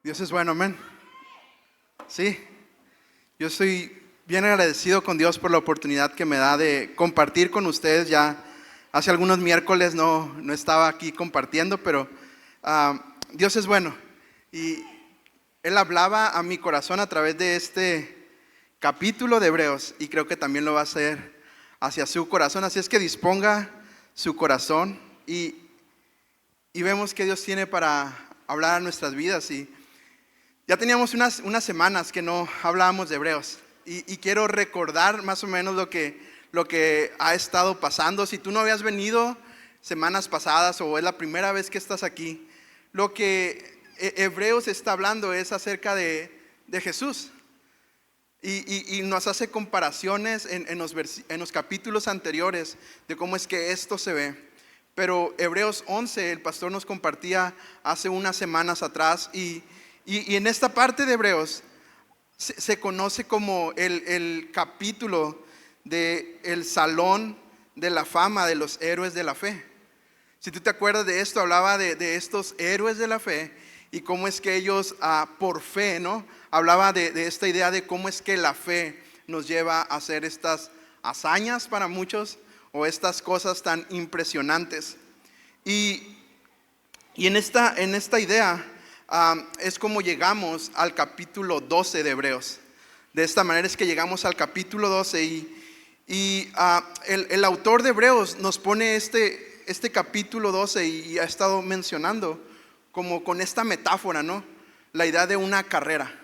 Dios es bueno, amén. Sí, yo estoy bien agradecido con Dios por la oportunidad que me da de compartir con ustedes. Ya hace algunos miércoles no estaba aquí compartiendo, pero Dios es bueno. Y Él hablaba a mi corazón a través de este capítulo de Hebreos, y creo que también lo va a hacer hacia su corazón. Así es que disponga su corazón y vemos que Dios tiene para hablar a nuestras vidas. Y ya teníamos unas semanas que no hablábamos de Hebreos, y quiero recordar más o menos lo que ha estado pasando. Si tú no habías venido semanas pasadas o es la primera vez que estás aquí, lo que Hebreos está hablando es acerca de Jesús, y nos hace comparaciones en los capítulos anteriores de cómo es que esto se ve. Pero Hebreos 11, el pastor nos compartía hace unas semanas atrás, y en esta parte de Hebreos se conoce como el capítulo del salón de la fama de los héroes de la fe. Si tú te acuerdas de esto, hablaba de estos héroes de la fe y cómo es que ellos por fe, ¿no? Hablaba de esta idea de cómo es que la fe nos lleva a hacer estas hazañas para muchos, o estas cosas tan impresionantes. Y en esta idea es como llegamos al capítulo 12 de Hebreos. De esta manera es que llegamos al capítulo 12, y el autor de Hebreos nos pone este capítulo 12, y ha estado mencionando como con esta metáfora, ¿no? La idea de una carrera.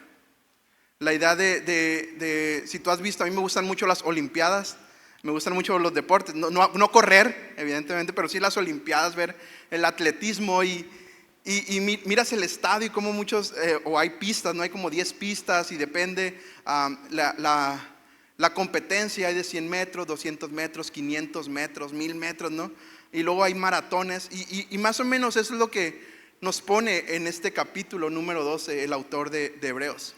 La idea de si tú has visto, a mí me gustan mucho las olimpiadas, me gustan mucho los deportes, no correr, evidentemente, pero sí las olimpiadas, ver el atletismo, y miras el estadio y como muchos, o hay pistas, no hay como 10 pistas, y depende la competencia, hay de 100 metros, 200 metros, 500 metros, 1000 metros, ¿no? Y luego hay maratones, y más o menos eso es lo que nos pone en este capítulo número 12 el autor de Hebreos.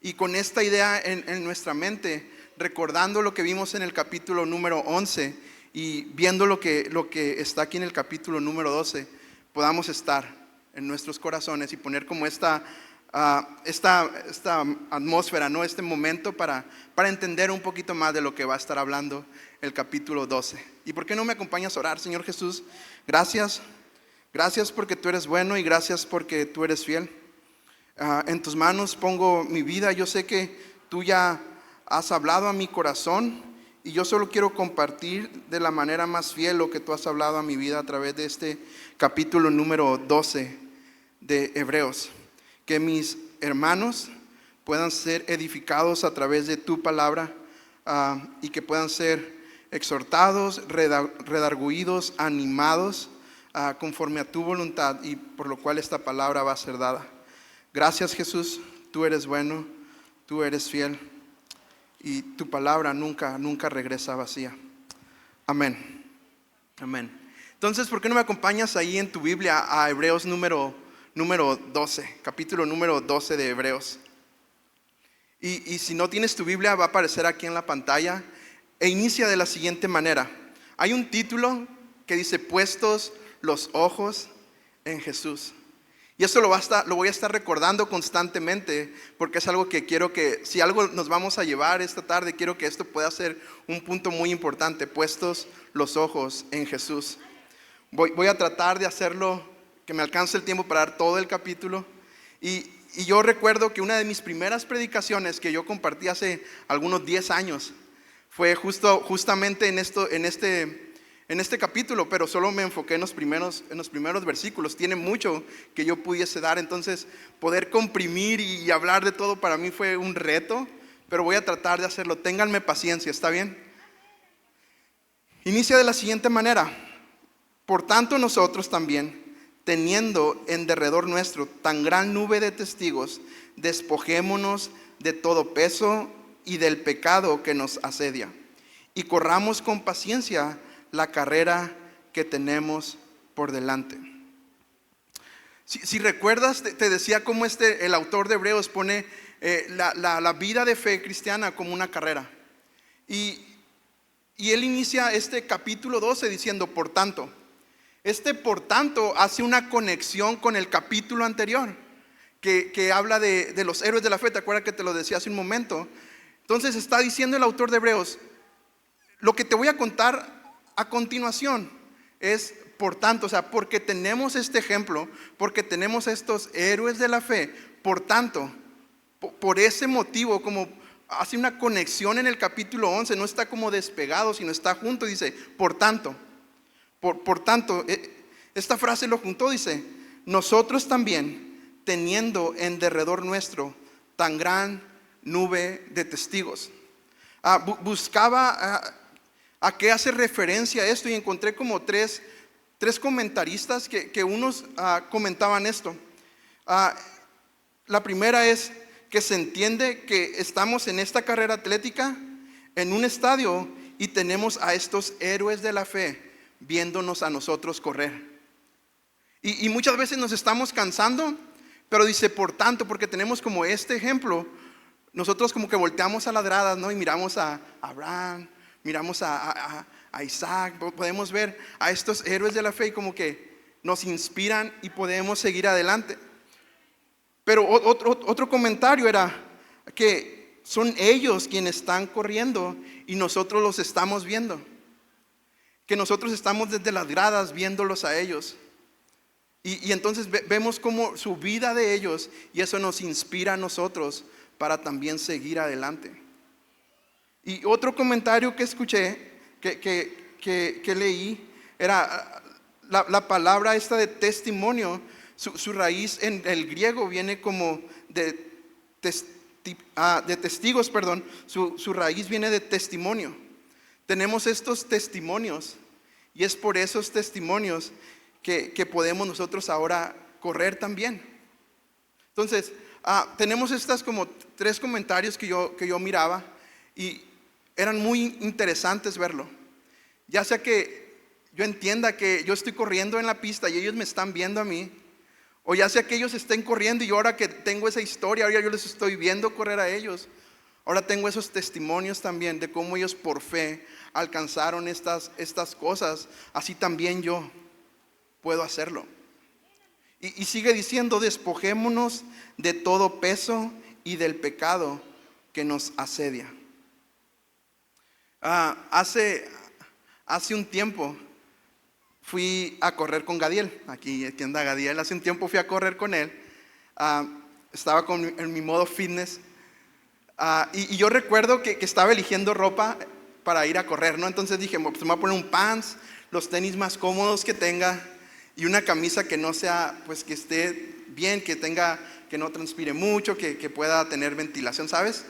Y con esta idea en nuestra mente, recordando lo que vimos en el capítulo número 11 y viendo lo que está aquí en el capítulo número 12, podamos estar en nuestros corazones y poner como esta atmósfera, ¿no? Este momento para entender un poquito más de lo que va a estar hablando el capítulo 12. ¿Y por qué no me acompañas a orar? Señor Jesús, gracias porque tú eres bueno, y gracias porque tú eres fiel. En tus manos pongo mi vida. Yo sé que tú ya has hablado a mi corazón, y yo solo quiero compartir de la manera más fiel lo que tú has hablado a mi vida a través de este capítulo número 12 de Hebreos. Que mis hermanos puedan ser edificados a través de tu palabra, y que puedan ser exhortados, redarguidos, animados conforme a tu voluntad, y por lo cual esta palabra va a ser dada. Gracias, Jesús, tú eres bueno, tú eres fiel, y tu palabra nunca regresa vacía. Amén. Amén. Entonces, ¿por qué no me acompañas ahí en tu Biblia a Hebreos número 12, capítulo número 12 de Hebreos? Y si no tienes tu Biblia, va a aparecer aquí en la pantalla, e inicia de la siguiente manera. Hay un título que dice: puestos los ojos en Jesús. Y esto lo voy a estar recordando constantemente, porque es algo que quiero que, si algo nos vamos a llevar esta tarde, quiero que esto pueda ser un punto muy importante: puestos los ojos en Jesús. Voy a tratar de hacerlo, que me alcance el tiempo para dar todo el capítulo. Y yo recuerdo que una de mis primeras predicaciones que yo compartí hace algunos 10 años fue justamente en este capítulo, pero solo me enfoqué en los primeros versículos. Tiene mucho que yo pudiese dar, entonces poder comprimir y hablar de todo para mí fue un reto, pero voy a tratar de hacerlo. Ténganme paciencia, ¿está bien? Inicia de la siguiente manera: por tanto, nosotros también, teniendo en derredor nuestro tan gran nube de testigos, despojémonos de todo peso y del pecado que nos asedia, y corramos con paciencia la carrera que tenemos por delante. Si recuerdas, te decía cómo el autor de Hebreos pone la vida de fe cristiana como una carrera. Y él inicia este capítulo 12 diciendo: por tanto. Por tanto hace una conexión con el capítulo anterior, que habla de los héroes de la fe. ¿Te acuerdas que te lo decía hace un momento? Entonces está diciendo el autor de Hebreos, lo que te voy a contar a continuación es, por tanto, o sea, porque tenemos este ejemplo, porque tenemos estos héroes de la fe, por tanto, por ese motivo, como hace una conexión en el capítulo 11, no está como despegado, sino está junto, dice, por tanto, por tanto, esta frase lo juntó, dice, nosotros también, teniendo en derredor nuestro tan gran nube de testigos. Buscaba a qué hace referencia esto y encontré como tres comentaristas que unos comentaban esto. La primera es que se entiende que estamos en esta carrera atlética, en un estadio, y tenemos a estos héroes de la fe viéndonos a nosotros correr. Y muchas veces nos estamos cansando, pero dice, por tanto, porque tenemos como este ejemplo, nosotros como que volteamos a las gradas, ¿no? Y miramos a Abraham, miramos a Isaac, podemos ver a estos héroes de la fe y como que nos inspiran y podemos seguir adelante. Pero otro comentario era que son ellos quienes están corriendo y nosotros los estamos viendo. Que nosotros estamos desde las gradas viéndolos a ellos. Y entonces vemos como su vida de ellos, y eso nos inspira a nosotros para también seguir adelante. Y otro comentario que escuché, que leí, era la palabra esta de testimonio. Su raíz en el griego viene como de testigos, perdón. Su raíz viene de testimonio. Tenemos estos testimonios, y es por esos testimonios que podemos nosotros ahora correr también. Entonces, tenemos estas como tres comentarios que yo miraba, y eran muy interesantes verlo. Ya sea que yo entienda que yo estoy corriendo en la pista y ellos me están viendo a mí, o ya sea que ellos estén corriendo y yo ahora que tengo esa historia, ahora yo les estoy viendo correr a ellos. Ahora tengo esos testimonios también de cómo ellos por fe alcanzaron estas cosas. Así también yo puedo hacerlo. Y sigue diciendo, despojémonos de todo peso y del pecado que nos asedia. Hace un tiempo fui a correr con Gadiel. Aquí anda Gadiel. Hace un tiempo fui a correr con él. Estaba en mi modo fitness. Y yo recuerdo que estaba eligiendo ropa para ir a correr, ¿no? Entonces dije, pues me voy a poner un pants, los tenis más cómodos que tenga y una camisa que no sea, pues que esté bien, que no transpire mucho, que pueda tener ventilación, ¿sabes?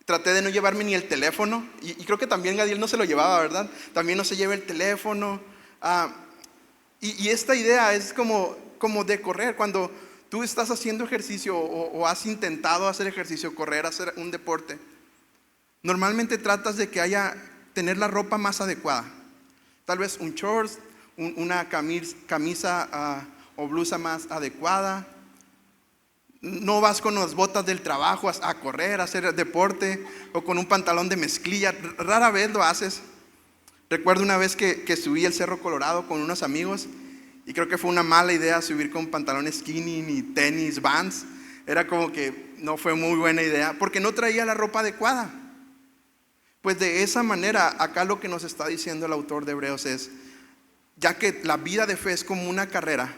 Traté de no llevarme ni el teléfono, y creo que también Gadiel no se lo llevaba, ¿verdad? También no se lleva el teléfono. Y esta idea es como de correr. Cuando tú estás haciendo ejercicio o has intentado hacer ejercicio, correr, hacer un deporte, normalmente tratas de tener la ropa más adecuada. Tal vez un shorts, una camisa o blusa más adecuada. No vas con las botas del trabajo a correr, a hacer deporte, o con un pantalón de mezclilla. Rara vez lo haces. Recuerdo una vez que subí el Cerro Colorado con unos amigos, y creo que fue una mala idea subir con pantalones skinny ni tenis, Vans. Era como que no fue muy buena idea, porque no traía la ropa adecuada. Pues de esa manera, acá lo que nos está diciendo el autor de Hebreos es, ya que la vida de fe es como una carrera,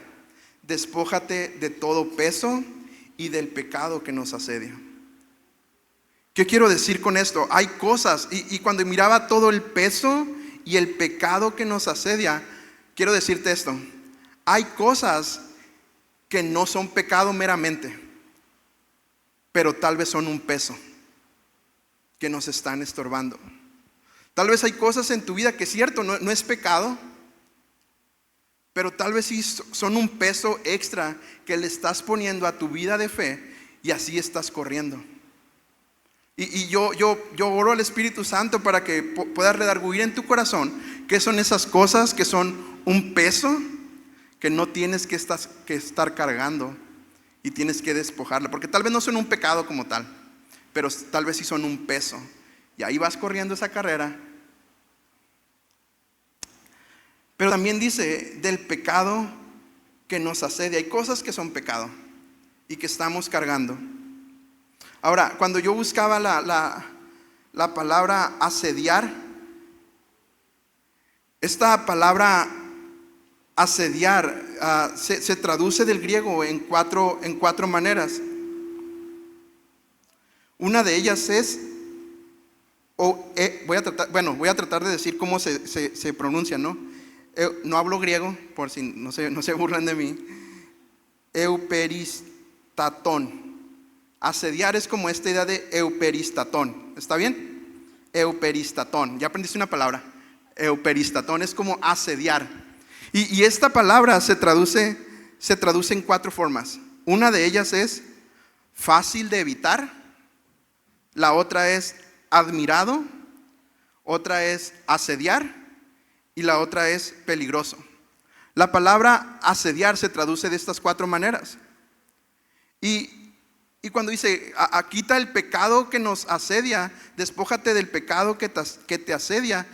despójate de todo peso y del pecado que nos asedia. ¿Qué quiero decir con esto? Hay cosas, y cuando miraba todo el peso y el pecado que nos asedia, quiero decirte esto: hay cosas que no son pecado meramente, pero tal vez son un peso que nos están estorbando. Tal vez hay cosas en tu vida que es cierto, no es pecado, pero tal vez sí son un peso extra que le estás poniendo a tu vida de fe, y así estás corriendo. Y yo oro al Espíritu Santo para que pueda redarguir en tu corazón qué son esas cosas que son un peso que no tienes que estar cargando, y tienes que despojarla, porque tal vez no son un pecado como tal, pero tal vez sí son un peso, y ahí vas corriendo esa carrera. Pero también dice del pecado que nos asedia. Hay cosas que son pecado, y que estamos cargando. Ahora, cuando yo buscaba la palabra asediar, esta palabra asediar se traduce del griego en cuatro maneras. Una de ellas es, voy a tratar de decir cómo se pronuncia, ¿no? No hablo griego, por si no se burlan de mí. Euperistatón. Asediar es como esta idea de euperistatón. ¿Está bien? Euperistatón. Ya aprendiste una palabra. Euperistatón es como asediar. Y esta palabra se traduce en cuatro formas. Una de ellas es fácil de evitar. La otra es admirado. Otra es asediar. Y la otra es peligroso. La palabra asediar se traduce de estas cuatro maneras. Y cuando dice, quita el pecado que nos asedia, despójate del pecado que te asedia,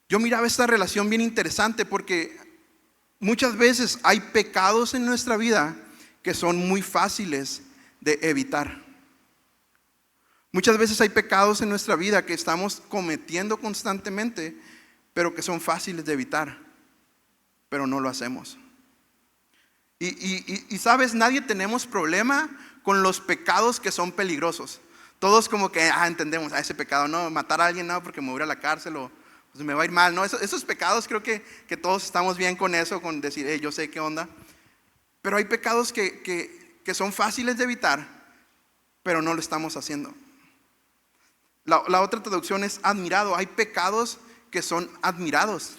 yo miraba esta relación bien interesante porque muchas veces hay pecados en nuestra vida que son muy fáciles de evitar. Muchas veces hay pecados en nuestra vida que estamos cometiendo constantemente, pero que son fáciles de evitar, pero no lo hacemos. Y sabes, nadie tenemos problema con los pecados que son peligrosos. Todos como que entendemos, ese pecado, no, matar a alguien, no, porque me voy a ir a la cárcel o pues, me va a ir mal, no, esos pecados creo que todos estamos bien con eso, con decir, yo sé qué onda. Pero hay pecados que son fáciles de evitar, pero no lo estamos haciendo. La otra traducción es admirado. Hay pecados que son admirados.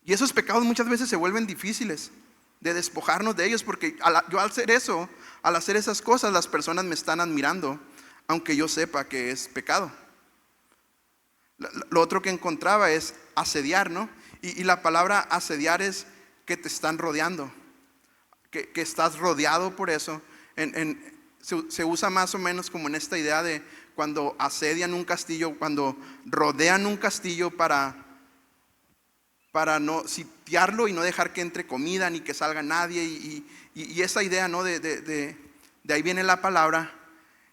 Y esos pecados muchas veces se vuelven difíciles de despojarnos de ellos, porque yo al hacer esas cosas, las personas me están admirando, aunque yo sepa que es pecado. Lo otro que encontraba es asediar, ¿no? Y la palabra asediar es que te están rodeando, que estás rodeado por eso. Se usa más o menos como en esta idea de cuando asedian un castillo, cuando rodean un castillo para no sitiarlo y no dejar que entre comida ni que salga nadie, y esa idea, ¿no? de ahí viene la palabra.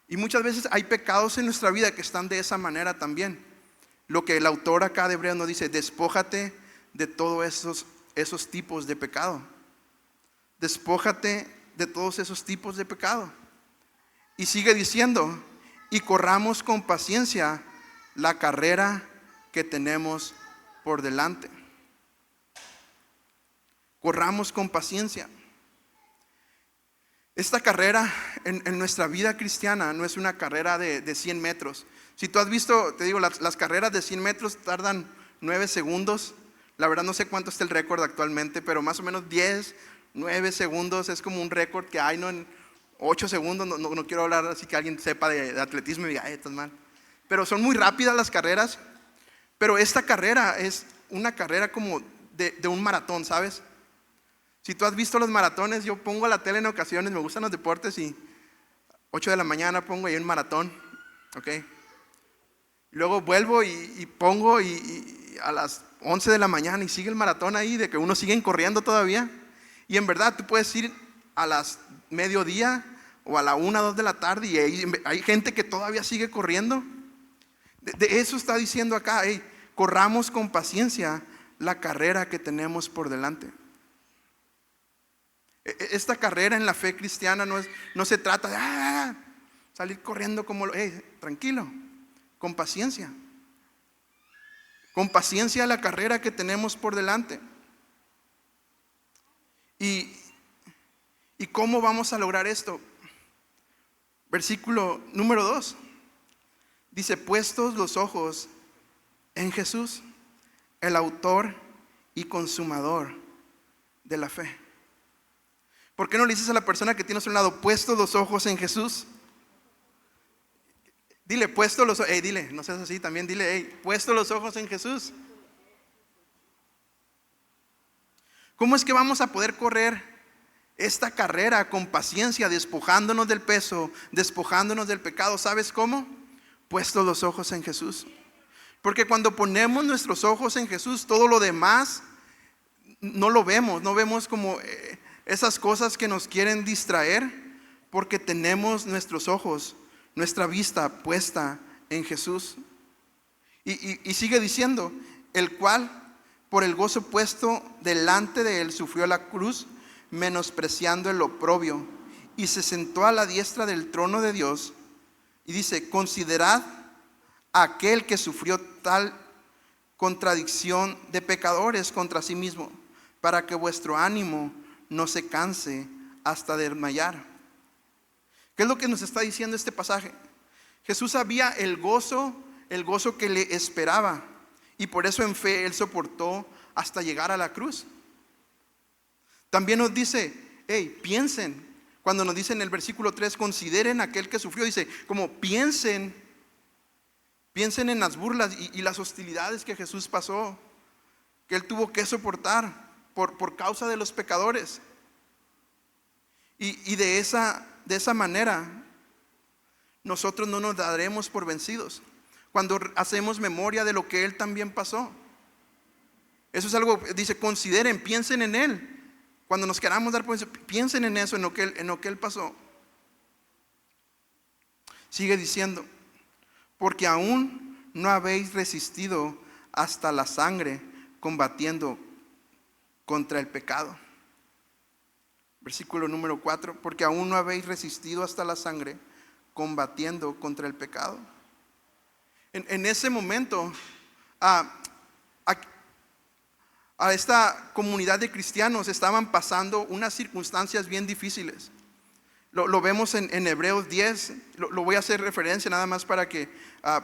Y muchas veces hay pecados en nuestra vida que están de esa manera también. Lo que el autor acá de Hebreos nos dice, despójate de todos esos tipos de pecado. Despójate de todos esos tipos de pecado. Y sigue diciendo, y corramos con paciencia la carrera que tenemos por delante. Corramos con paciencia. Esta carrera en nuestra vida cristiana no es una carrera de 100 metros. Si tú has visto, te digo, las carreras de 100 metros tardan 9 segundos. La verdad no sé cuánto está el récord actualmente, pero más o menos 10, 9 segundos es como un récord que hay, ¿no? En 8 segundos, no quiero hablar así que alguien sepa de atletismo y diga, estás mal. Pero son muy rápidas las carreras. Pero esta carrera es una carrera como de un maratón, ¿sabes? Si tú has visto los maratones, yo pongo a la tele en ocasiones, me gustan los deportes y 8 de la mañana pongo ahí un maratón, ¿ok? Luego vuelvo y pongo y a las 11 de la mañana y sigue el maratón ahí, de que uno sigue corriendo todavía. Y en verdad tú puedes ir a las mediodía o a la 1, 2 de la tarde y hay gente que todavía sigue corriendo. De eso está diciendo acá, corramos con paciencia la carrera que tenemos por delante. Esta carrera en la fe cristiana no se trata de salir corriendo como tranquilo, con paciencia. Con paciencia la carrera que tenemos por delante. ¿Y cómo vamos a lograr esto? Versículo número 2. Dice, puestos los ojos en Jesús, el autor y consumador de la fe. ¿Por qué no le dices a la persona que tienes a un lado, puestos los ojos en Jesús? Dile, puestos los ojos, dile, no seas así, también dile, puestos los ojos en Jesús. ¿Cómo es que vamos a poder correr esta carrera con paciencia, despojándonos del peso, despojándonos del pecado? ¿Sabes cómo? Puestos los ojos en Jesús. Porque cuando ponemos nuestros ojos en Jesús, todo lo demás no lo vemos, no vemos como Esas cosas que nos quieren distraer porque tenemos nuestros ojos, nuestra vista puesta en Jesús. Y sigue diciendo, el cual por el gozo puesto delante de él sufrió la cruz, menospreciando el oprobio, y se sentó a la diestra del trono de Dios. Y dice, considerad a aquel que sufrió tal contradicción de pecadores contra sí mismo, para que vuestro ánimo no se canse hasta desmayar. ¿Qué es lo que nos está diciendo este pasaje? Jesús sabía el gozo que le esperaba, y por eso en fe él soportó hasta llegar a la cruz. También nos dice, hey, piensen, cuando nos dice en el versículo 3, consideren aquel que sufrió, dice, como piensen en las burlas y las hostilidades que Jesús pasó, que él tuvo que soportar por causa de los pecadores. Y de esa manera nosotros no nos daremos por vencidos cuando hacemos memoria de lo que él también pasó. Eso es algo, dice, consideren, piensen en él. Cuando nos queramos dar por vencidos, piensen en eso, en lo que él pasó. Sigue diciendo, porque aún no habéis resistido hasta la sangre combatiendo contra el pecado. Versículo número 4, porque aún no habéis resistido hasta la sangre combatiendo contra el pecado. En ese momento, a esta comunidad de cristianos estaban pasando unas circunstancias bien difíciles. Lo vemos en Hebreos 10, lo voy a hacer referencia nada más para que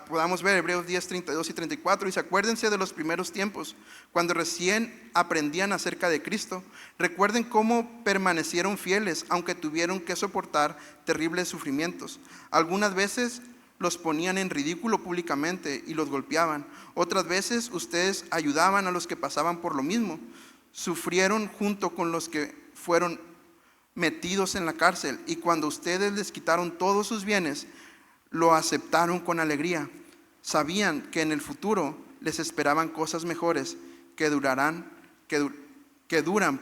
podamos ver Hebreos 10, 32 y 34. Dice, acuérdense de los primeros tiempos, cuando recién aprendían acerca de Cristo. Recuerden cómo permanecieron fieles, aunque tuvieron que soportar terribles sufrimientos. Algunas veces los ponían en ridículo públicamente y los golpeaban. Otras veces ustedes ayudaban a los que pasaban por lo mismo. Sufrieron junto con los que fueron metidos en la cárcel, y cuando ustedes les quitaron todos sus bienes, lo aceptaron con alegría. Sabían que en el futuro les esperaban cosas mejores que duran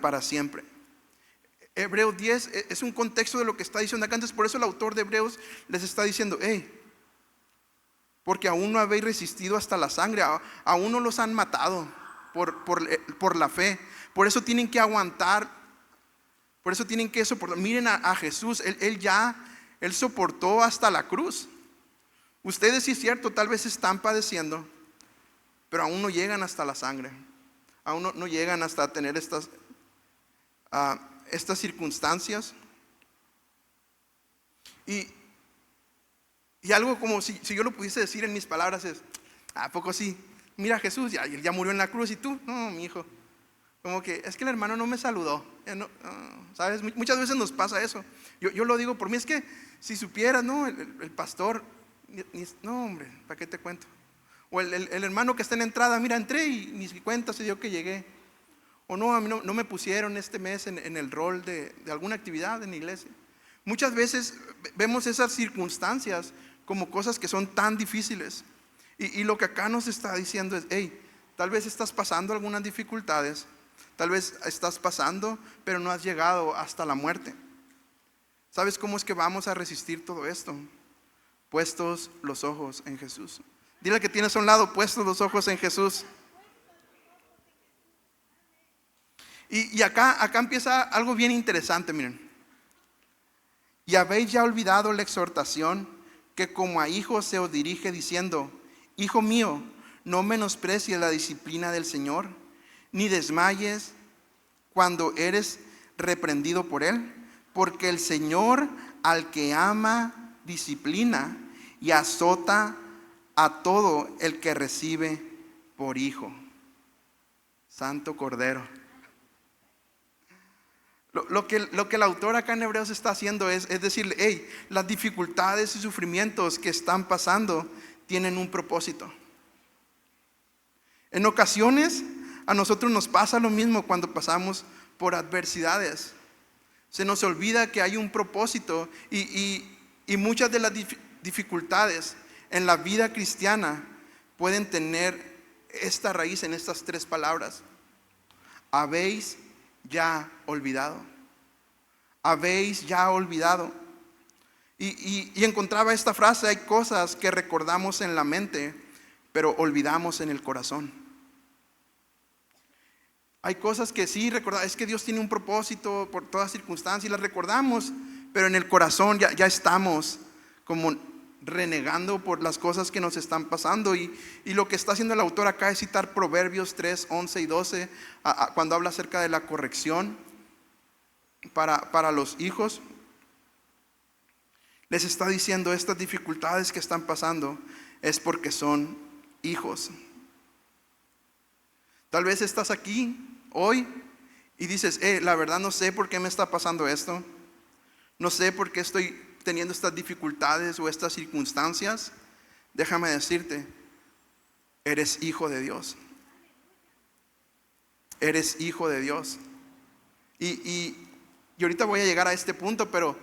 para siempre. Hebreos 10 es un contexto de lo que está diciendo acá. Entonces, por eso el autor de Hebreos les está diciendo, hey, porque aún no habéis resistido hasta la sangre, aún no los han matado por la fe. Por eso tienen que aguantar. Por eso tienen que soportar. Miren a Jesús, Él soportó hasta la cruz. Ustedes, sí es cierto, tal vez están padeciendo, pero aún no llegan hasta la sangre. Aún no llegan hasta tener estas circunstancias. Y algo como si yo lo pudiese decir en mis palabras es, ¿a poco sí? Mira, Jesús ya murió en la cruz, y tú, no, mi hijo. Como que es que el hermano no me saludó. ¿Sabes? Muchas veces nos pasa eso. Yo lo digo por mí, es que si supieras, ¿no? El pastor, no, hombre, ¿para qué te cuento? O el hermano que está en la entrada, mira, entré y ni cuenta se dio que llegué. O no, a mí no me pusieron este mes en el rol de alguna actividad en la iglesia. Muchas veces vemos esas circunstancias como cosas que son tan difíciles. Y lo que acá nos está diciendo es, hey, tal vez estás pasando algunas dificultades. Tal vez estás pasando, pero no has llegado hasta la muerte. ¿Sabes cómo es que vamos a resistir todo esto? Puestos los ojos en Jesús. Dile que tienes a un lado, puestos los ojos en Jesús. Y acá empieza algo bien interesante, miren. Y habéis ya olvidado la exhortación que como a hijos se os dirige diciendo, hijo mío, no menosprecies la disciplina del Señor, ni desmayes cuando eres reprendido por Él, porque el Señor al que ama disciplina y azota a todo el que recibe por hijo. Santo Cordero. Lo que el autor acá en Hebreos está haciendo es decirle, hey, las dificultades y sufrimientos que están pasando tienen un propósito. En ocasiones a nosotros nos pasa lo mismo cuando pasamos por adversidades. Se nos olvida que hay un propósito y muchas de las dificultades en la vida cristiana pueden tener esta raíz en estas tres palabras. Habéis ya olvidado. habéis ya olvidado. Y encontraba esta frase: hay cosas que recordamos en la mente, pero olvidamos en el corazón. Hay cosas que sí recordamos, es que Dios tiene un propósito por todas circunstancias y las recordamos, pero en el corazón ya estamos como renegando por las cosas que nos están pasando. Y lo que está haciendo el autor acá es citar Proverbios 3, 11 y 12, cuando habla acerca de la corrección para los hijos. Les está diciendo: estas dificultades que están pasando es porque son hijos. Tal vez estás aquí hoy y dices: la verdad no sé por qué me está pasando esto. No sé por qué estoy teniendo estas dificultades o estas circunstancias. Déjame decirte, eres hijo de Dios. Eres hijo de Dios. Y ahorita voy a llegar a este punto, pero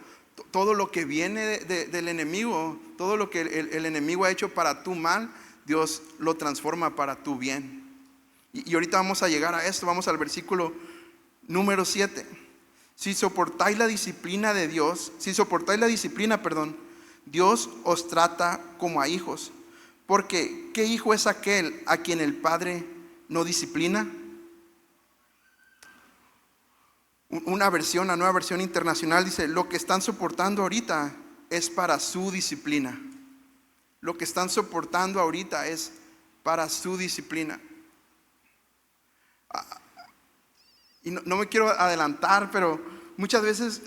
todo lo que viene del enemigo, todo lo que el enemigo ha hecho para tu mal, Dios lo transforma para tu bien. Y ahorita vamos a llegar a esto. Vamos al versículo número 7. Si soportáis la disciplina, Dios os trata como a hijos. Porque ¿qué hijo es aquel a quien el padre no disciplina? La nueva versión internacional dice: lo que están soportando ahorita es para su disciplina. Lo que están soportando ahorita es para su disciplina. Y no me quiero adelantar, pero muchas veces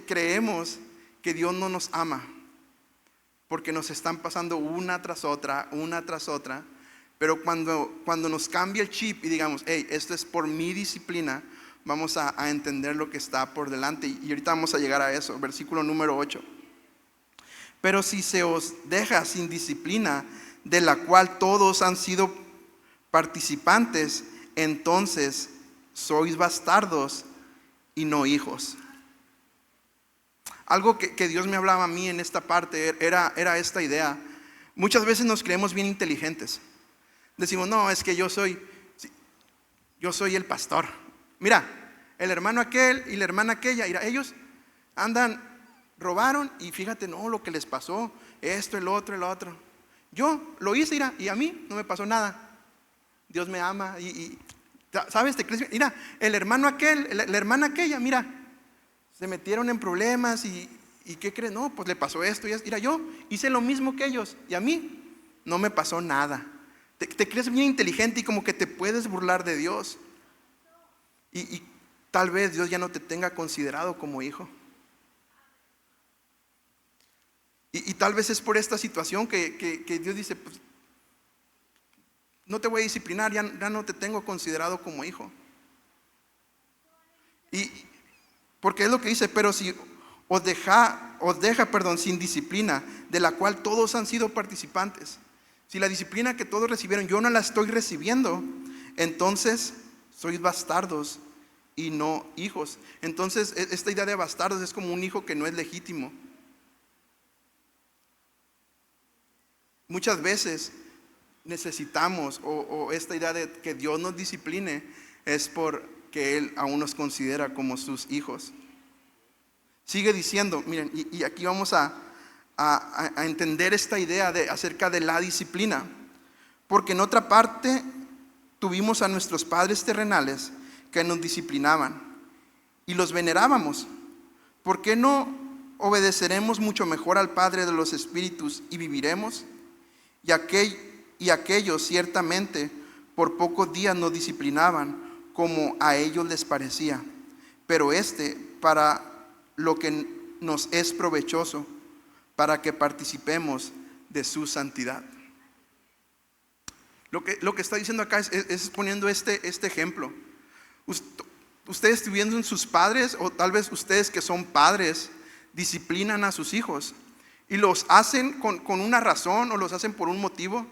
creemos que Dios no nos ama porque nos están pasando una tras otra. Pero cuando nos cambia el chip y digamos: hey, esto es por mi disciplina, vamos a entender lo que está por delante. Y ahorita vamos a llegar a eso. Versículo número 8. Pero si se os deja sin disciplina, de la cual todos han sido participantes, entonces sois bastardos y no hijos. Algo que Dios me hablaba a mí en esta parte era esta idea. Muchas veces nos creemos bien inteligentes. Decimos: no, es que yo soy el pastor. Mira, el hermano aquel y la hermana aquella, mira, ellos robaron y fíjate, no, lo que les pasó, esto, el otro. Yo lo hice, mira, y a mí no me pasó nada. Dios me ama y ¿sabes? Te crees. Mira, el hermano aquel, la hermana aquella, mira, se metieron en problemas y ¿qué crees? No, pues le pasó esto y esto. Mira, yo hice lo mismo que ellos y a mí no me pasó nada. Te crees bien inteligente y como que te puedes burlar de Dios. Y tal vez Dios ya no te tenga considerado como hijo. Y tal vez es por esta situación que Dios dice: pues, no te voy a disciplinar, ya no te tengo considerado como hijo. Y porque es lo que dice: pero si os deja sin disciplina, de la cual todos han sido participantes. Si la disciplina que todos recibieron, yo no la estoy recibiendo, entonces sois bastardos y no hijos. Entonces esta idea de bastardos es como un hijo que no es legítimo. Muchas veces necesitamos, o esta idea de que Dios nos discipline, es porque Él aún nos considera como sus hijos. Sigue diciendo, miren, y aquí vamos a entender esta idea acerca de la disciplina. Porque en otra parte tuvimos a nuestros padres terrenales que nos disciplinaban y los venerábamos. ¿Por qué no obedeceremos mucho mejor al Padre de los Espíritus y viviremos? Y aquellos ciertamente por pocos días nos disciplinaban como a ellos les parecía, pero para lo que nos es provechoso, para que participemos de su santidad. Lo que está diciendo acá es poniendo este ejemplo. Ustedes viendo en sus padres, o tal vez ustedes que son padres, disciplinan a sus hijos y los hacen con una razón o los hacen por un motivo.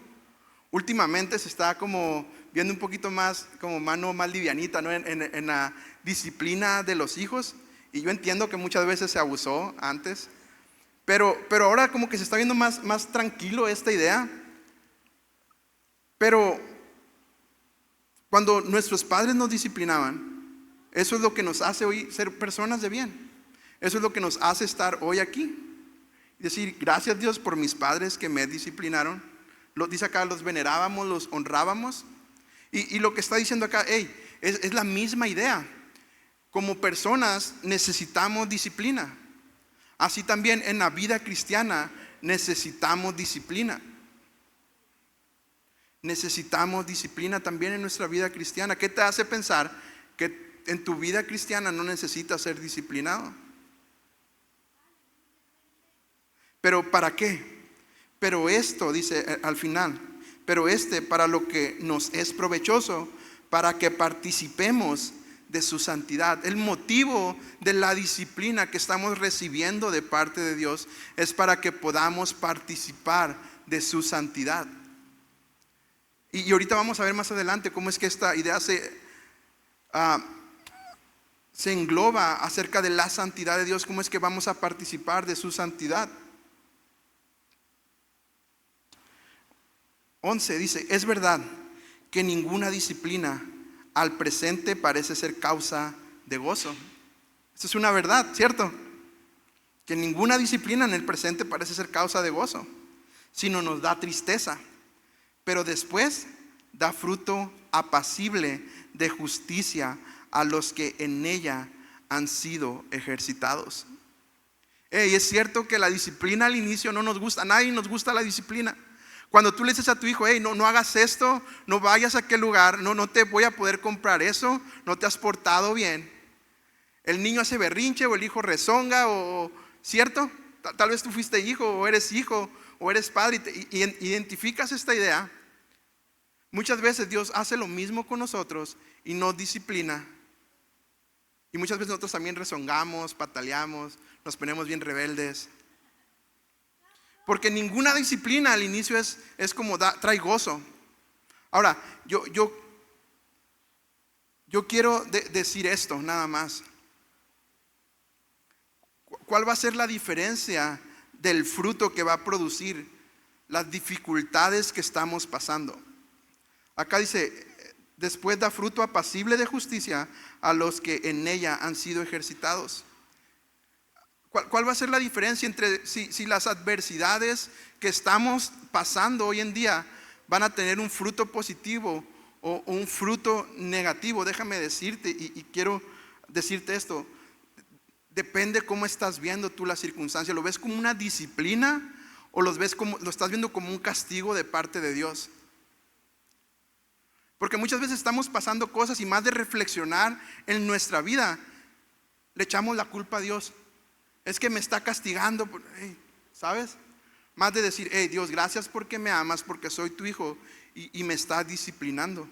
Últimamente se está como viendo un poquito más como mano más livianita, ¿no? en la disciplina de los hijos. Y yo entiendo que muchas veces se abusó antes, pero ahora como que se está viendo más tranquilo esta idea. Pero cuando nuestros padres nos disciplinaban, Eso es lo que nos hace hoy ser personas de bien. Eso es lo que nos hace estar hoy aquí. Decir, gracias Dios por mis padres que me disciplinaron. Dice acá, los venerábamos, los honrábamos. Y lo que está diciendo acá, es la misma idea. Como personas necesitamos disciplina. Así también en la vida cristiana necesitamos disciplina. Necesitamos disciplina también en nuestra vida cristiana. ¿Qué te hace pensar que en tu vida cristiana no necesitas ser disciplinado? ¿Pero para qué? Pero esto, dice al final, pero para lo que nos es provechoso, para que participemos de su santidad. El motivo de la disciplina que estamos recibiendo de parte de Dios es para que podamos participar de su santidad. Y ahorita vamos a ver más adelante cómo es que esta idea se engloba acerca de la santidad de Dios, cómo es que vamos a participar de su santidad. 11 dice, es verdad que ninguna disciplina al presente parece ser causa de gozo. Esa es una verdad, ¿cierto? Que ninguna disciplina en el presente parece ser causa de gozo, sino nos da tristeza. Pero después da fruto apacible de justicia a los que en ella han sido ejercitados. Es cierto que la disciplina al inicio no nos gusta, a nadie nos gusta la disciplina. Cuando tú le dices a tu hijo, no hagas esto, no vayas a aquel lugar, no te voy a poder comprar eso, no te has portado bien. El niño hace berrinche o el hijo rezonga, ¿cierto? Tal vez tú fuiste hijo o eres padre y identificas esta idea. Muchas veces Dios hace lo mismo con nosotros y nos disciplina. Y muchas veces nosotros también rezongamos, pataleamos, nos ponemos bien rebeldes. Porque ninguna disciplina al inicio es como trae gozo. Ahora, yo quiero decir esto nada más. ¿Cuál va a ser la diferencia del fruto que va a producir las dificultades que estamos pasando? Acá dice, después da fruto apacible de justicia a los que en ella han sido ejercitados. ¿Cuál va a ser la diferencia entre si las adversidades que estamos pasando hoy en día van a tener un fruto positivo o un fruto negativo? Déjame decirte, y quiero decirte esto. Depende cómo estás viendo tú la circunstancia. ¿Lo ves como una disciplina o lo estás viendo como un castigo de parte de Dios? Porque muchas veces estamos pasando cosas y más de reflexionar en nuestra vida, le echamos la culpa a Dios. Es que me está castigando, ¿sabes? Más de decir, Dios, gracias porque me amas, porque soy tu hijo y me estás disciplinando.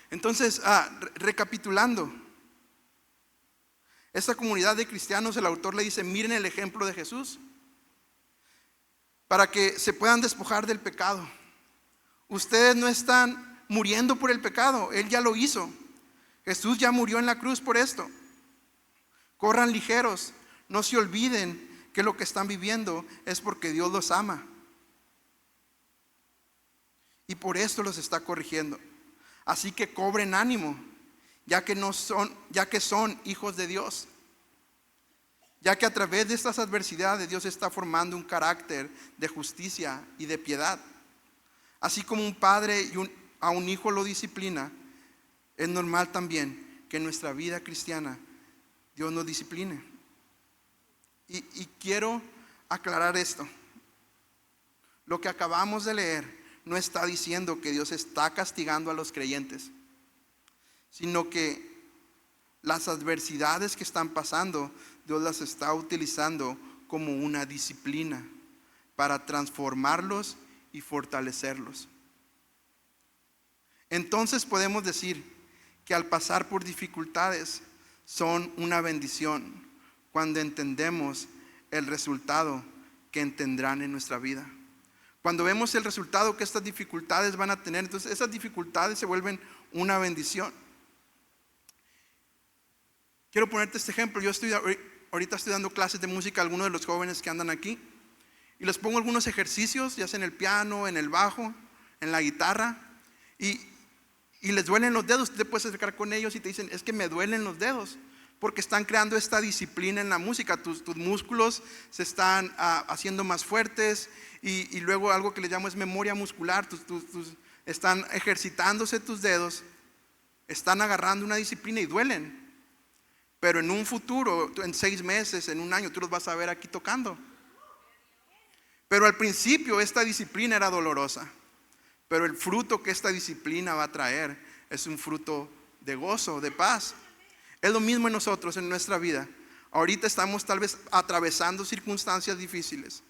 Entonces, recapitulando, esta comunidad de cristianos, el autor le dice, miren el ejemplo de Jesús, para que se puedan despojar del pecado. Ustedes no están muriendo por el pecado, Él ya lo hizo. Jesús ya murió en la cruz por esto. Corran ligeros, no se olviden que lo que están viviendo es porque Dios los ama. Y por esto los está corrigiendo. Así que cobren ánimo, ya que son hijos de Dios. Ya que a través de estas adversidades Dios está formando un carácter de justicia y de piedad. Así como un padre a un hijo lo disciplina, es normal también que en nuestra vida cristiana Dios nos discipline. Y quiero aclarar esto. Lo que acabamos de leer no está diciendo que Dios está castigando a los creyentes, sino que las adversidades que están pasando, Dios las está utilizando como una disciplina para transformarlos y fortalecerlos. Entonces podemos decir que al pasar por dificultades son una bendición cuando entendemos el resultado que tendrán en nuestra vida. Cuando vemos el resultado que estas dificultades van a tener, entonces esas dificultades se vuelven una bendición. Quiero ponerte este ejemplo. Yo ahorita estoy dando clases de música a algunos de los jóvenes que andan aquí y les pongo algunos ejercicios, ya sea en el piano, en el bajo, en la guitarra, y y les duelen los dedos. Usted te puede acercar con ellos y te dicen, es que me duelen los dedos, porque están creando esta disciplina en la música. Tus músculos se están haciendo más fuertes, y luego algo que le llamo es memoria muscular. Están ejercitándose tus dedos, están agarrando una disciplina y duelen. Pero en un futuro, en 6 meses, en un año, tú los vas a ver aquí tocando. Pero al principio esta disciplina era dolorosa, pero el fruto que esta disciplina va a traer es un fruto de gozo, de paz. Es lo mismo en nosotros, en nuestra vida. Ahorita estamos tal vez atravesando circunstancias difíciles,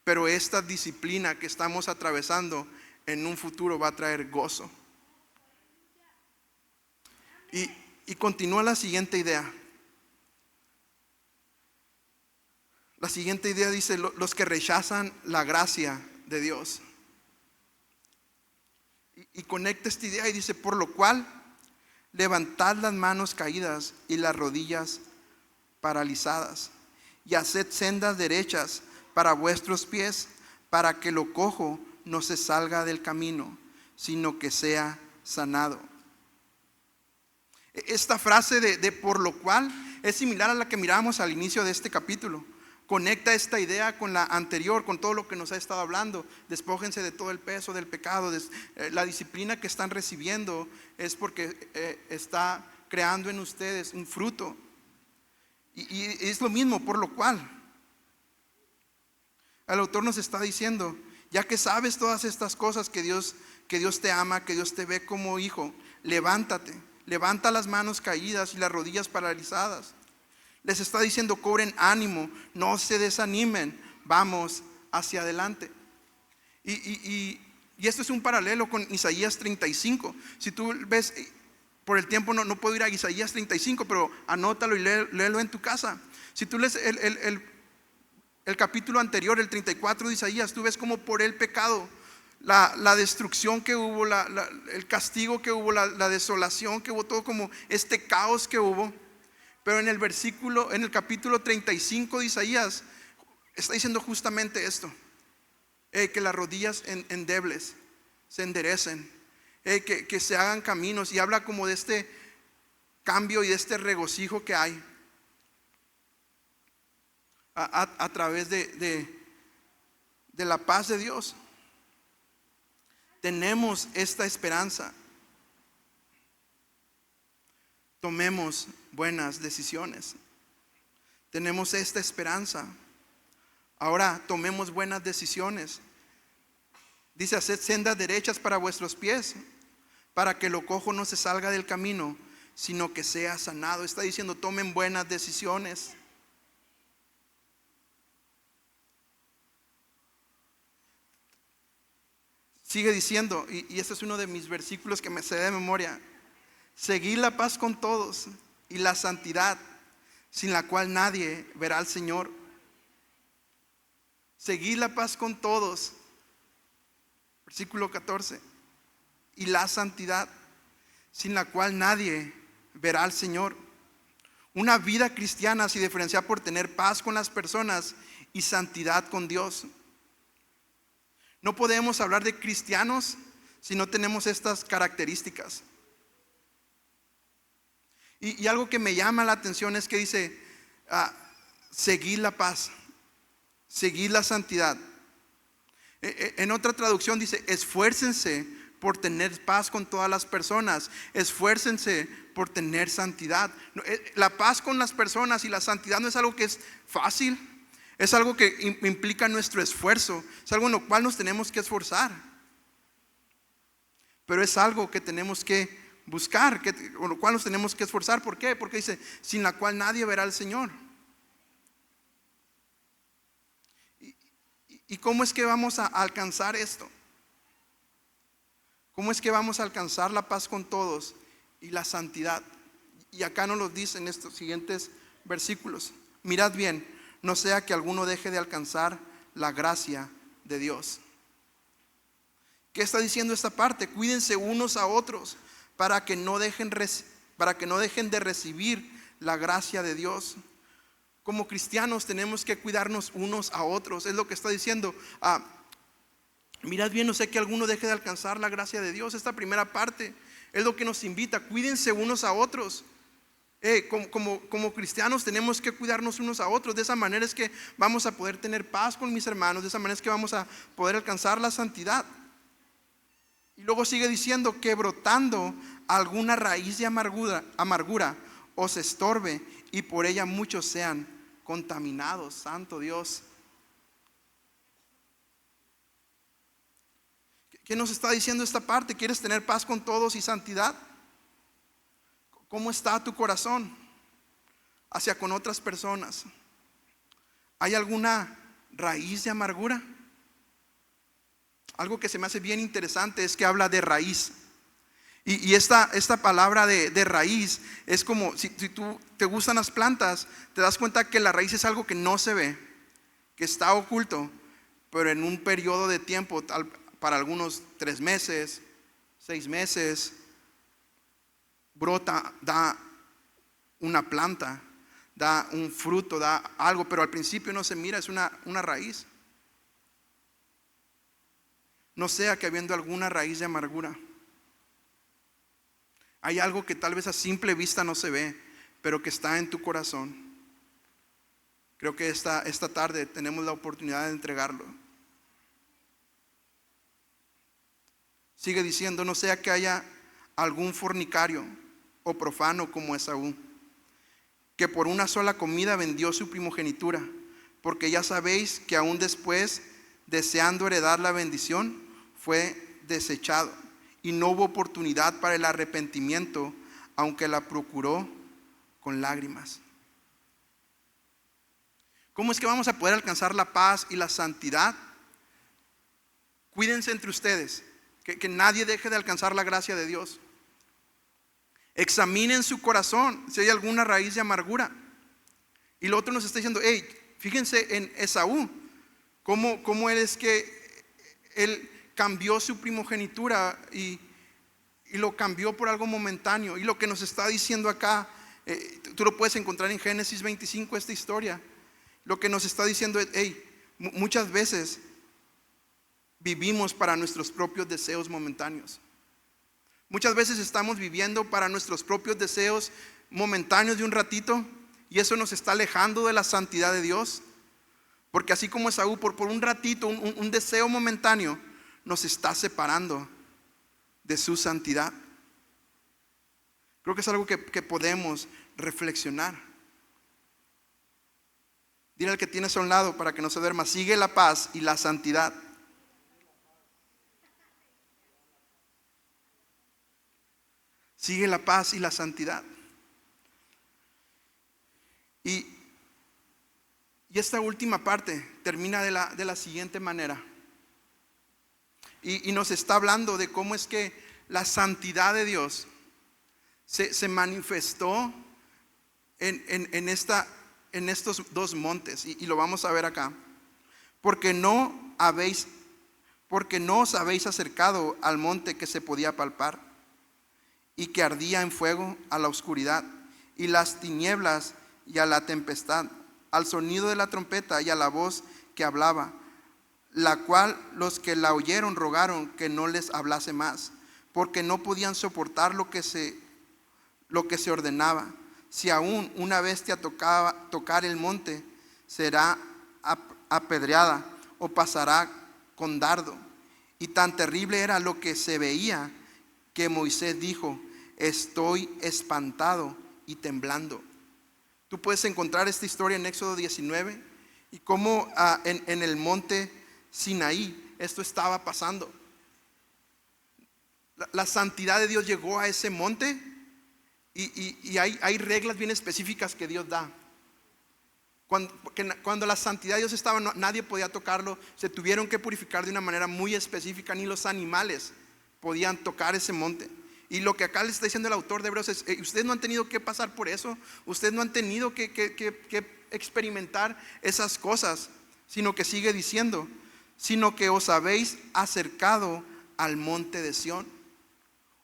pero esta disciplina que estamos atravesando en un futuro va a traer gozo. Y continúa la siguiente idea. La siguiente idea dice, los que rechazan la gracia de Dios. Y conecta esta idea y dice, por lo cual levantad las manos caídas y las rodillas paralizadas, y haced sendas derechas para vuestros pies, para que lo cojo no se salga del camino, sino que sea sanado. Esta frase de por lo cual es similar a la que miramos al inicio de este capítulo. Conecta esta idea con la anterior, con todo lo que nos ha estado hablando. Despójense de todo el peso del pecado. La disciplina que están recibiendo es porque está creando en ustedes un fruto. Y es lo mismo, por lo cual el autor nos está diciendo, ya que sabes todas estas cosas, que Dios te ama, que Dios te ve como hijo, levántate, levanta las manos caídas y las rodillas paralizadas. Les está diciendo, cobren ánimo, no se desanimen, vamos hacia adelante. Y esto es un paralelo con Isaías 35. Si tú ves, por el tiempo no puedo ir a Isaías 35, pero anótalo y léelo en tu casa. Si tú lees el capítulo anterior, el 34 de Isaías, tú ves como por el pecado, la destrucción que hubo, el castigo que hubo, la desolación que hubo, todo como este caos que hubo. Pero en el capítulo 35 de Isaías está diciendo justamente esto, que las rodillas endebles se enderecen, que se hagan caminos, y habla como de este cambio y de este regocijo que hay a través de la paz de Dios. Tenemos esta esperanza. Tomemos buenas decisiones. Tenemos esta esperanza. Ahora tomemos buenas decisiones. Dice, haced sendas derechas para vuestros pies, para que lo cojo no se salga del camino, sino que sea sanado. Está diciendo, tomen buenas decisiones. Sigue diciendo, y este es uno de mis versículos que me sé de memoria: seguid la paz con todos y la santidad, sin la cual nadie verá al Señor. Seguid la paz con todos, versículo 14, y la santidad, sin la cual nadie verá al Señor. Una vida cristiana se diferencia por tener paz con las personas y santidad con Dios. No podemos hablar de cristianos si no tenemos estas características. Y algo que me llama la atención es que dice, seguid la paz, seguid la santidad. En otra traducción dice, esfuércense por tener paz con todas las personas, esfuércense por tener santidad. La paz con las personas y la santidad no es algo que es fácil, es algo que implica nuestro esfuerzo, es algo en lo cual nos tenemos que esforzar, pero es algo que tenemos que buscar, con lo cual nos tenemos que esforzar. ¿Por qué? Porque dice, sin la cual nadie verá al Señor. ¿Y cómo es que vamos a alcanzar esto? ¿Cómo es que vamos a alcanzar la paz con todos y la santidad? Y acá nos lo dice en estos siguientes versículos. Mirad bien, no sea que alguno deje de alcanzar la gracia de Dios. ¿Qué está diciendo esta parte? Cuídense unos a otros para que no dejen de recibir la gracia de Dios. Como cristianos tenemos que cuidarnos unos a otros. Es lo que está diciendo. Mirad bien, no sé que alguno deje de alcanzar la gracia de Dios. Esta primera parte Es lo que nos invita, cuídense unos a otros. Como cristianos tenemos que cuidarnos unos a otros. De esa manera es que vamos a poder tener paz con mis hermanos. De esa manera es que vamos a poder alcanzar la santidad. Y luego sigue diciendo que brotando alguna raíz de amargura os estorbe y por ella muchos sean contaminados. Santo Dios. ¿Qué nos está diciendo esta parte? ¿Quieres tener paz con todos y santidad? ¿Cómo está tu corazón hacia con otras personas? ¿Hay alguna raíz de amargura? Algo que se me hace bien interesante es que habla de raíz. Y esta palabra de raíz es como si tú te gustan las plantas, te das cuenta que la raíz es algo que no se ve, que está oculto, pero en un periodo de tiempo, para algunos 3 meses, 6 meses, brota, da una planta, da un fruto, da algo, pero al principio no se mira, es una raíz. No sea que habiendo alguna raíz de amargura, hay algo que tal vez a simple vista no se ve, pero que está en tu corazón. Creo que esta tarde tenemos la oportunidad de entregarlo. Sigue diciendo, no sea que haya algún fornicario o profano como Esaú, que por una sola comida vendió su primogenitura, porque ya sabéis que aún después, deseando heredar la bendición, fue desechado y no hubo oportunidad para el arrepentimiento, aunque la procuró con lágrimas. ¿Cómo es que vamos a poder alcanzar la paz y la santidad? Cuídense entre ustedes, que nadie deje de alcanzar la gracia de Dios. Examinen su corazón si hay alguna raíz de amargura. Y lo otro nos está diciendo, fíjense en Esaú, cómo es que él cambió su primogenitura y lo cambió por algo momentáneo. Y lo que nos está diciendo acá, tú lo puedes encontrar en Génesis 25, esta historia. Lo que nos está diciendo es, muchas veces vivimos para nuestros propios deseos momentáneos. Muchas veces estamos viviendo para nuestros propios deseos momentáneos de un ratito, y eso nos está alejando de la santidad de Dios. Porque así como Esaú, por un ratito, un deseo momentáneo, nos está separando de su santidad. Creo que es algo que podemos reflexionar. Dile al que tienes a un lado para que no se duerma, sigue la paz y la santidad. Sigue la paz y la santidad. Y esta última parte termina de la siguiente manera. Y nos está hablando de cómo es que la santidad de Dios se manifestó en estos 2 montes. Y lo vamos a ver acá. Porque no os habéis acercado al monte que se podía palpar y que ardía en fuego, a la oscuridad y las tinieblas y a la tempestad, al sonido de la trompeta y a la voz que hablaba, la cual los que la oyeron rogaron que no les hablase más, porque no podían soportar lo que se ordenaba. Si aún una bestia tocar el monte, será apedreada o pasará con dardo. Y tan terrible era lo que se veía que Moisés dijo, estoy espantado y temblando. Tú puedes encontrar esta historia en Éxodo 19 y cómo en el monte Sinaí esto estaba pasando. La santidad de Dios llegó a ese monte y hay reglas bien específicas que Dios da. Cuando la santidad de Dios estaba, nadie podía tocarlo. Se tuvieron que purificar de una manera muy específica. Ni los animales podían tocar ese monte. Y lo que acá le está diciendo el autor de Hebreos es, ustedes no han tenido que pasar por eso. Ustedes no han tenido que experimentar esas cosas. Sino que sigue diciendo, sino que os habéis acercado al monte de Sión.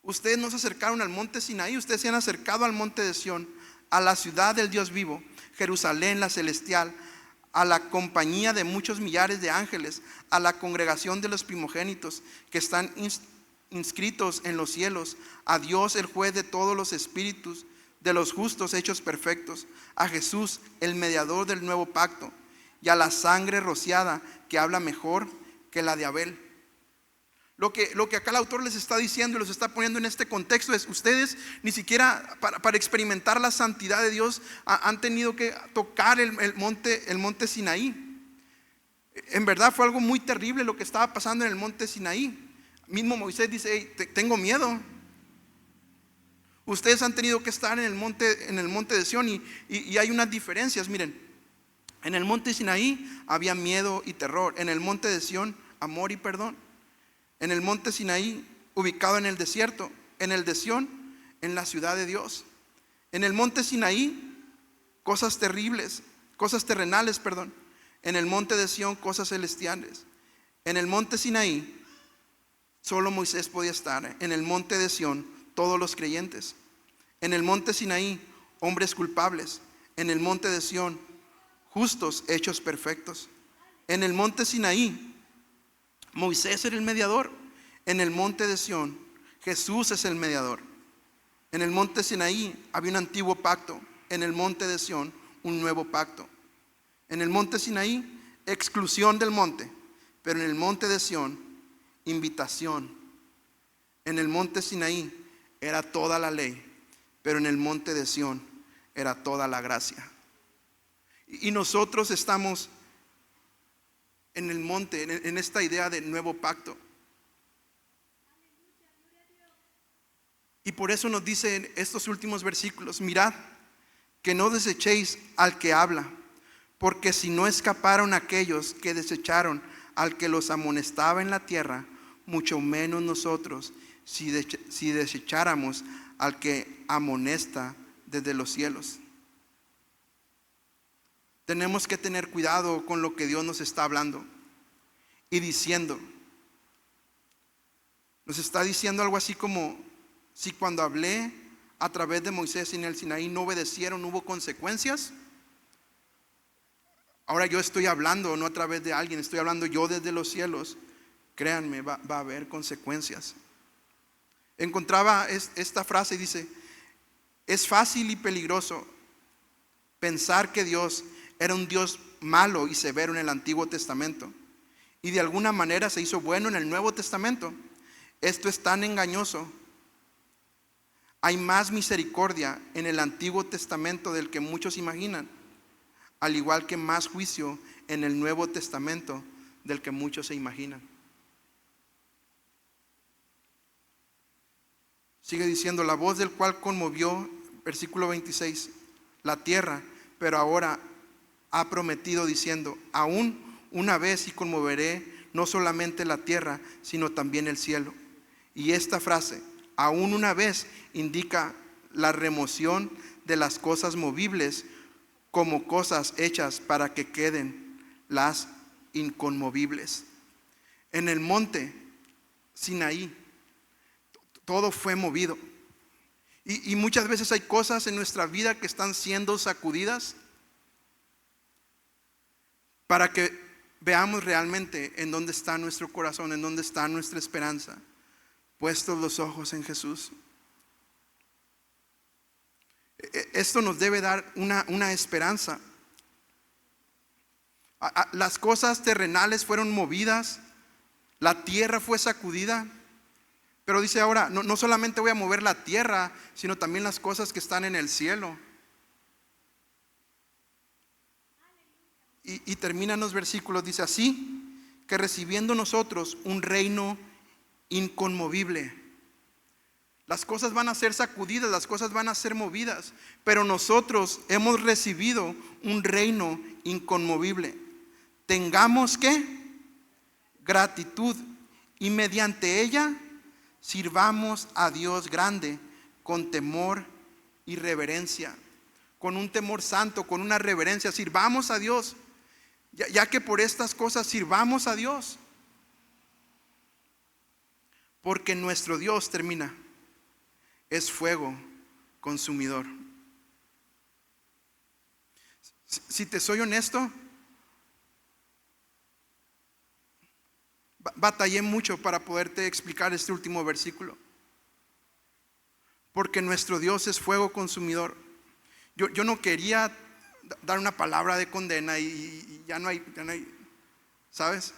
Ustedes no se acercaron al monte Sinaí, ustedes se han acercado al monte de Sión, a la ciudad del Dios vivo, Jerusalén la celestial, a la compañía de muchos millares de ángeles, a la congregación de los primogénitos que están inscritos en los cielos, a Dios el juez de todos los espíritus, de los justos hechos perfectos, a Jesús el mediador del nuevo pacto, y a la sangre rociada que habla mejor que la de Abel. Lo que acá el autor les está diciendo y los está poniendo en este contexto es: ustedes ni siquiera para experimentar la santidad de Dios han tenido que tocar el monte Sinaí. En verdad fue algo muy terrible lo que estaba pasando en el monte Sinaí. Mismo Moisés dice: hey, tengo miedo. Ustedes han tenido que estar en el monte de Sión y hay unas diferencias. Miren, en el monte Sinaí había miedo y terror. En el monte de Sión, amor y perdón. En el monte Sinaí, ubicado en el desierto. En el de Sión, en la ciudad de Dios. En el monte Sinaí, cosas terribles, cosas terrenales, perdón. En el monte de Sión, cosas celestiales. En el monte Sinaí, solo Moisés podía estar. En el monte de Sión, todos los creyentes. En el monte Sinaí, hombres culpables. En el monte de Sión, justos hechos perfectos. En el monte Sinaí, Moisés era el mediador. En el monte de Sión, Jesús es el mediador. En el monte Sinaí había un antiguo pacto. En el monte de Sión, un nuevo pacto. En el monte Sinaí, exclusión del monte. Pero en el monte de Sión, invitación. En el monte Sinaí era toda la ley. Pero en el monte de Sión era toda la gracia. Y nosotros estamos en el monte, en esta idea de nuevo pacto. Y por eso nos dice en estos últimos versículos: mirad, que no desechéis al que habla, porque si no escaparon aquellos que desecharon al que los amonestaba en la tierra, mucho menos nosotros, si desecháramos al que amonesta desde los cielos. Tenemos que tener cuidado con lo que Dios nos está hablando y diciendo. Nos está diciendo algo así como: si cuando hablé a través de Moisés en el Sinaí no obedecieron, hubo consecuencias. Ahora yo estoy hablando no a través de alguien, estoy hablando yo desde los cielos. Créanme, va a haber consecuencias. Encontraba esta frase y dice: es fácil y peligroso pensar que Dios era un Dios malo y severo en el Antiguo Testamento y de alguna manera se hizo bueno en el Nuevo Testamento. Esto es tan engañoso. Hay más misericordia en el Antiguo Testamento del que muchos imaginan, al igual que más juicio en el Nuevo Testamento del que muchos se imaginan. Sigue diciendo: la voz del cual conmovió, versículo 26, la tierra, pero ahora ha prometido diciendo: aún una vez y conmoveré no solamente la tierra, sino también el cielo. Y esta frase, aún una vez, indica la remoción de las cosas movibles como cosas hechas para que queden las inconmovibles. En el monte Sinaí, todo fue movido. Y muchas veces hay cosas en nuestra vida que están siendo sacudidas para que veamos realmente en dónde está nuestro corazón, en dónde está nuestra esperanza, puestos los ojos en Jesús. Esto nos debe dar una esperanza. Las cosas terrenales fueron movidas, la tierra fue sacudida, pero dice ahora, no solamente voy a mover la tierra, sino también las cosas que están en el cielo. Y terminan los versículos, dice: así que recibiendo nosotros un reino inconmovible. Las cosas van a ser sacudidas, las cosas van a ser movidas, pero nosotros hemos recibido un reino inconmovible. Tengamos ¿qué? Gratitud, y mediante ella sirvamos a Dios grande con temor y reverencia. Con un temor santo, con una reverencia, sirvamos a Dios, ya que por estas cosas sirvamos a Dios. Porque nuestro Dios, termina, es fuego consumidor. Si te soy honesto, batallé mucho para poderte explicar este último versículo. Porque nuestro Dios es fuego consumidor. Yo no quería dar una palabra de condena y ya no hay, ¿sabes?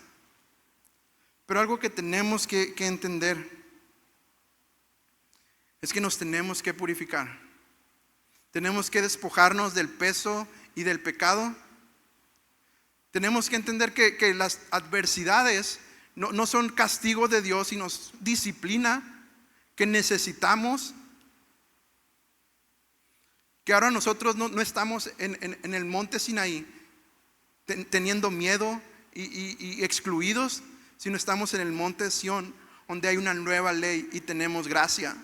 Pero algo que tenemos que entender es que nos tenemos que purificar. Tenemos que despojarnos del peso y del pecado. Tenemos que entender que las adversidades no son castigo de Dios, sino disciplina que necesitamos. Que ahora nosotros no estamos en el monte Sinaí teniendo miedo y excluidos, sino estamos en el monte Sión, donde hay una nueva ley y tenemos gracia.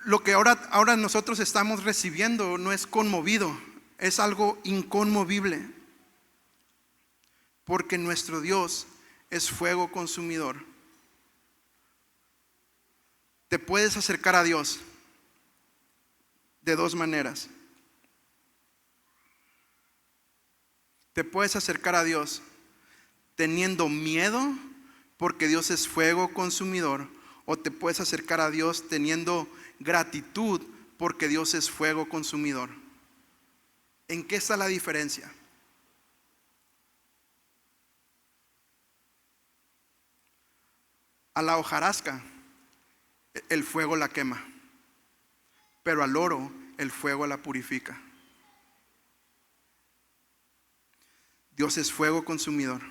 Lo que ahora nosotros estamos recibiendo no es conmovido, es algo inconmovible. Porque nuestro Dios es fuego consumidor. Te puedes acercar a Dios de dos maneras. Te puedes acercar a Dios teniendo miedo porque Dios es fuego consumidor, o te puedes acercar a Dios teniendo gratitud porque Dios es fuego consumidor. ¿En qué está la diferencia? A la hojarasca el fuego la quema, pero al oro el fuego la purifica. Dios es fuego consumidor,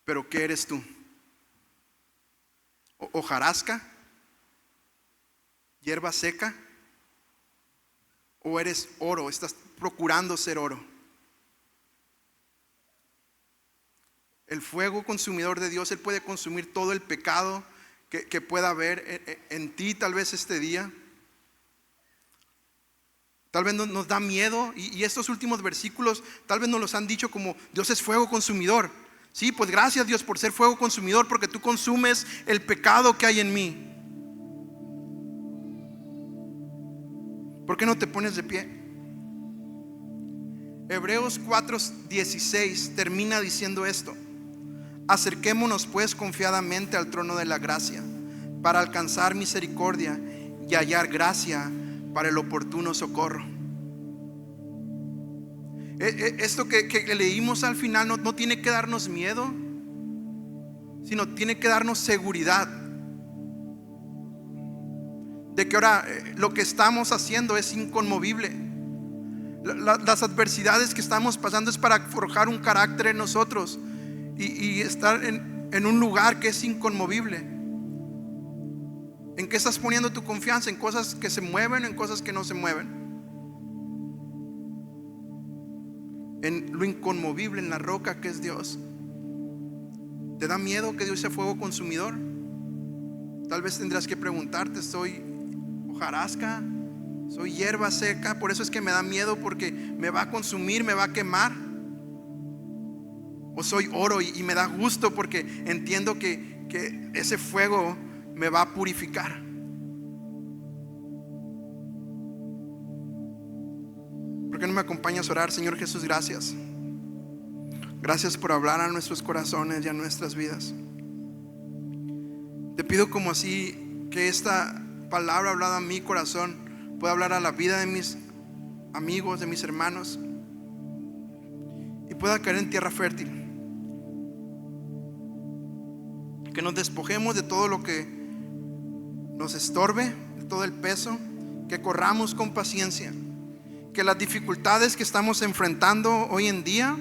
pero ¿qué eres tú? ¿Hojarasca? ¿Hierba seca? ¿O eres oro? ¿Estás procurando ser oro? El fuego consumidor de Dios, Él puede consumir todo el pecado que pueda haber en ti tal vez este día. Tal vez nos da miedo y estos últimos versículos tal vez nos los han dicho como Dios es fuego consumidor. Sí, pues gracias Dios por ser fuego consumidor, porque tú consumes el pecado que hay en mí. ¿Por qué no te pones de pie? Hebreos 4:16 termina diciendo esto: acerquémonos pues confiadamente al trono de la gracia para alcanzar misericordia y hallar gracia para el oportuno socorro. Esto que leímos al final no tiene que darnos miedo, sino tiene que darnos seguridad de que ahora lo que estamos haciendo es inconmovible. Las adversidades que estamos pasando es para forjar un carácter en nosotros y estar en un lugar que es inconmovible. ¿En qué estás poniendo tu confianza? ¿En cosas que se mueven o en cosas que no se mueven? En lo inconmovible, en la roca que es Dios. ¿Te da miedo que Dios sea fuego consumidor? Tal vez tendrás que preguntarte: ¿soy hojarasca? ¿Soy hierba seca? Por eso es que me da miedo, porque me va a consumir, me va a quemar. ¿O soy oro y me da gusto porque entiendo que ese fuego me va a purificar? ¿Por qué no me acompañas a orar? Señor Jesús, gracias. Gracias por hablar a nuestros corazones y a nuestras vidas. Te pido como así que esta palabra hablada a mi corazón pueda hablar a la vida de mis amigos, de mis hermanos, y pueda caer en tierra fértil. Que nos despojemos de todo lo que nos estorbe, de todo el peso, que corramos con paciencia, que las dificultades que estamos enfrentando hoy en día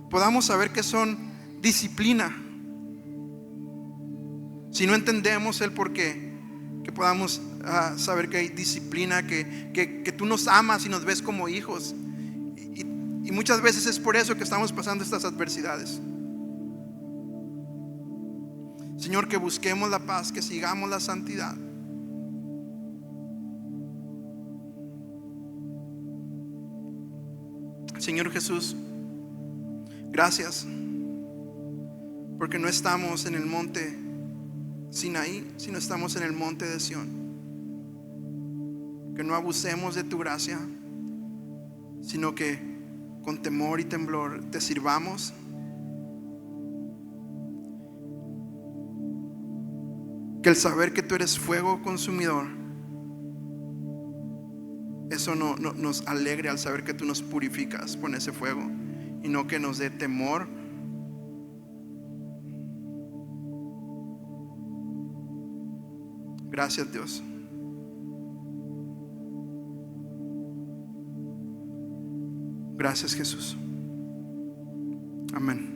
podamos saber que son disciplina. Si no entendemos el porqué, que podamos saber que hay disciplina, que tú nos amas y nos ves como hijos, y muchas veces es por eso que estamos pasando estas adversidades. Señor, que busquemos la paz, que sigamos la santidad. Señor Jesús, gracias, porque no estamos en el monte Sinaí, sino estamos en el monte de Sión. que no abusemos de tu gracia, sino que con temor y temblor te sirvamos. Que el saber que tú eres fuego consumidor, eso nos alegre al saber que tú nos purificas con ese fuego, y no que nos dé temor. Gracias, Dios. Gracias, Jesús. Amén.